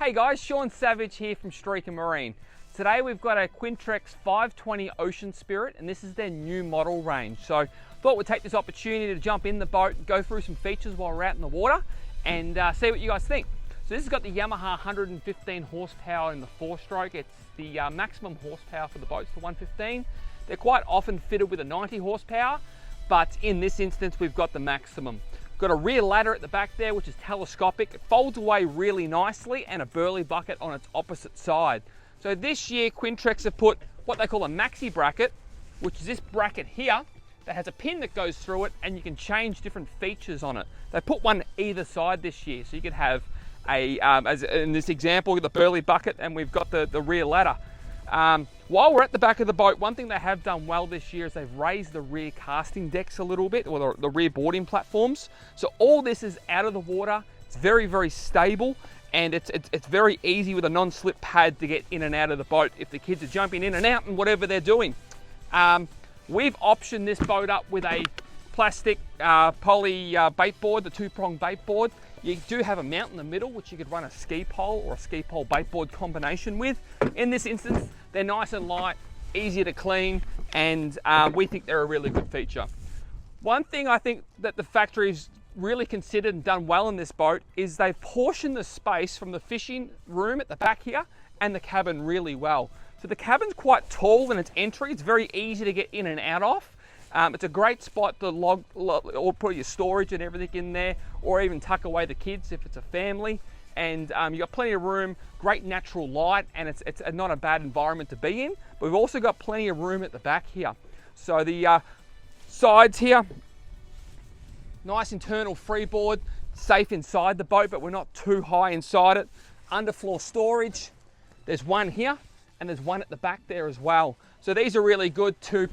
Hey guys, Sean Savage here from Streaker Marine. Today we've got a Quintrex 520 Ocean Spirit, and this is their new model range. So thought we'd take this opportunity to jump in the boat, go through some features while we're out in the water, and see what you guys think. So this has got the Yamaha 115 horsepower in the 4-stroke. It's the maximum horsepower for the boats, the 115. They're quite often fitted with a 90 horsepower, but in this instance we've got the maximum. Got a rear ladder at the back there, which is telescopic. It folds away really nicely, and a burley bucket on its opposite side. So this year Quintrex have put what they call a maxi bracket, which is this bracket here that has a pin that goes through it, and you can change different features on it. They put one either side this year, so you could have a, as in this example, the burley bucket, and we've got the rear ladder. While we're at the back of the boat, one thing they have done well this year is they've raised the rear casting decks a little bit, or the rear boarding platforms. So all this is out of the water. It's very, very stable, and it's very easy with a non-slip pad to get in and out of the boat if the kids are jumping in and out and whatever they're doing. We've optioned this boat up with a plastic poly bait board, the 2-prong bait board. You do have a mount in the middle, which you could run a ski pole or a ski pole bait board combination with. In this instance, they're nice and light, easier to clean, and we think they're a really good feature. One thing I think that the factory's really considered and done well in this boat is they've portioned the space from the fishing room at the back here and the cabin really well. So the cabin's quite tall in its entry. It's very easy to get in and out of. It's a great spot to log or put your storage and everything in there, or even tuck away the kids if it's a family. And you've got plenty of room, great natural light, and it's not a bad environment to be in. But we've also got plenty of room at the back here. So the sides here, nice internal freeboard, safe inside the boat, but we're not too high inside it. Underfloor storage, there's one here, and there's one at the back there as well. So these are really good to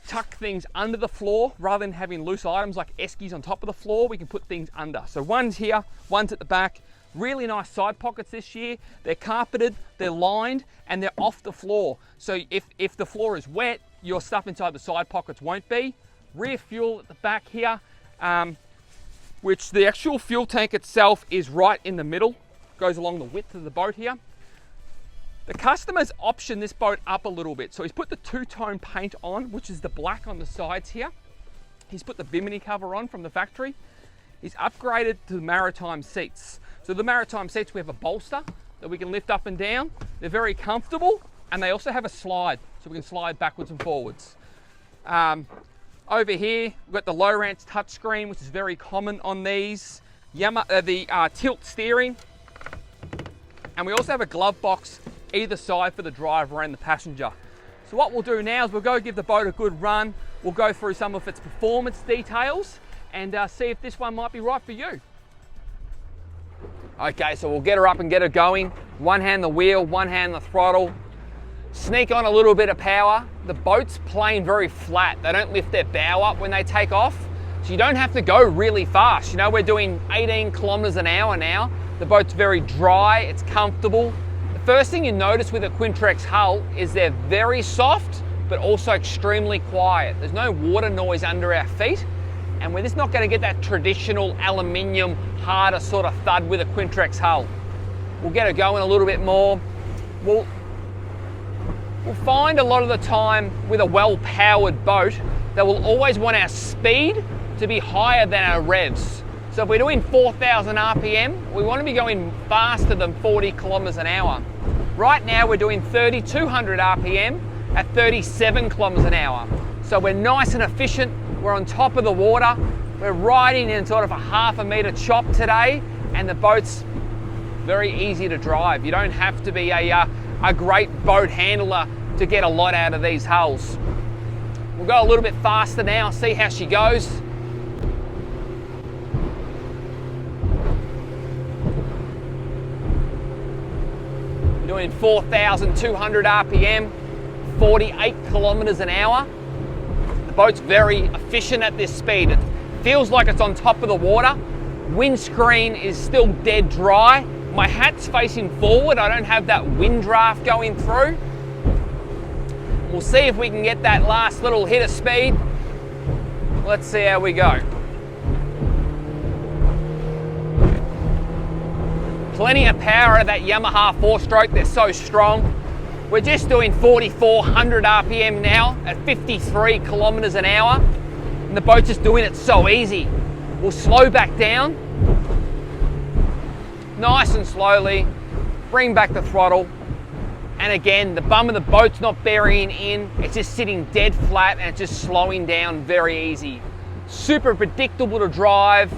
tuck things under the floor rather than having loose items like eskies on top of the floor. We can put things under. So one's here, one's at the back. Really nice side pockets this year. They're carpeted, they're lined, and they're off the floor. So if the floor is wet, your stuff inside the side pockets won't be. Rear fuel at the back here, which the actual fuel tank itself is right in the middle, goes along the width of the boat here. The customer's optioned this boat up a little bit. So he's put the 2-tone paint on, which is the black on the sides here. He's put the bimini cover on from the factory. He's upgraded to the maritime seats. So the maritime seats, we have a bolster that we can lift up and down. They're very comfortable, and they also have a slide, so we can slide backwards and forwards. Over here, we've got the Lowrance touchscreen, which is very common on these. The tilt steering. And we also have a glove box either side for the driver and the passenger. So what we'll do now is we'll go give the boat a good run. We'll go through some of its performance details and see if this one might be right for you. Okay, so we'll get her up and get her going. One hand the wheel, one hand the throttle. Sneak on a little bit of power. The boat's playing very flat. They don't lift their bow up when they take off. So you don't have to go really fast. You know, we're doing 18 kilometers an hour now. The boat's very dry, it's comfortable. The first thing you notice with a Quintrex hull is they're very soft, but also extremely quiet. There's no water noise under our feet, and we're just not going to get that traditional aluminium, harder sort of thud with a Quintrex hull. We'll get her going a little bit more. We'll find a lot of the time with a well-powered boat that we'll always want our speed to be higher than our revs. So if we're doing 4,000 RPM, we want to be going faster than 40 kilometers an hour. Right now we're doing 3,200 RPM at 37 kilometers an hour. So we're nice and efficient. We're on top of the water. We're riding in sort of a 1/2 meter chop today, and the boat's very easy to drive. You don't have to be a great boat handler to get a lot out of these hulls. We'll go a little bit faster now, see how she goes. Doing 4,200 RPM, 48 kilometers an hour. The boat's very efficient at this speed. It feels like it's on top of the water. Windscreen is still dead dry. My hat's facing forward. I don't have that wind draft going through. We'll see if we can get that last little hit of speed. Let's see how we go. Plenty of power out of that Yamaha 4-stroke, they're so strong. We're just doing 4,400 RPM now at 53 kilometers an hour, and the boat's just doing it so easy. We'll slow back down, nice and slowly, bring back the throttle, and again, the bum of the boat's not burying in, it's just sitting dead flat and it's just slowing down very easy. Super predictable to drive,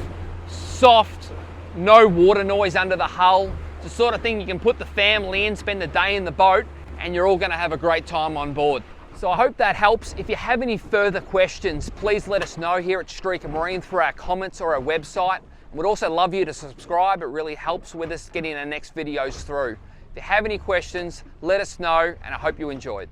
soft, no water noise under the hull. It's the sort of thing you can put the family in, spend the day in the boat, and you're all gonna have a great time on board. So I hope that helps. If you have any further questions, please let us know here at Streaker Marine through our comments or our website. We'd also love you to subscribe. It really helps with us getting our next videos through. If you have any questions, let us know, and I hope you enjoyed.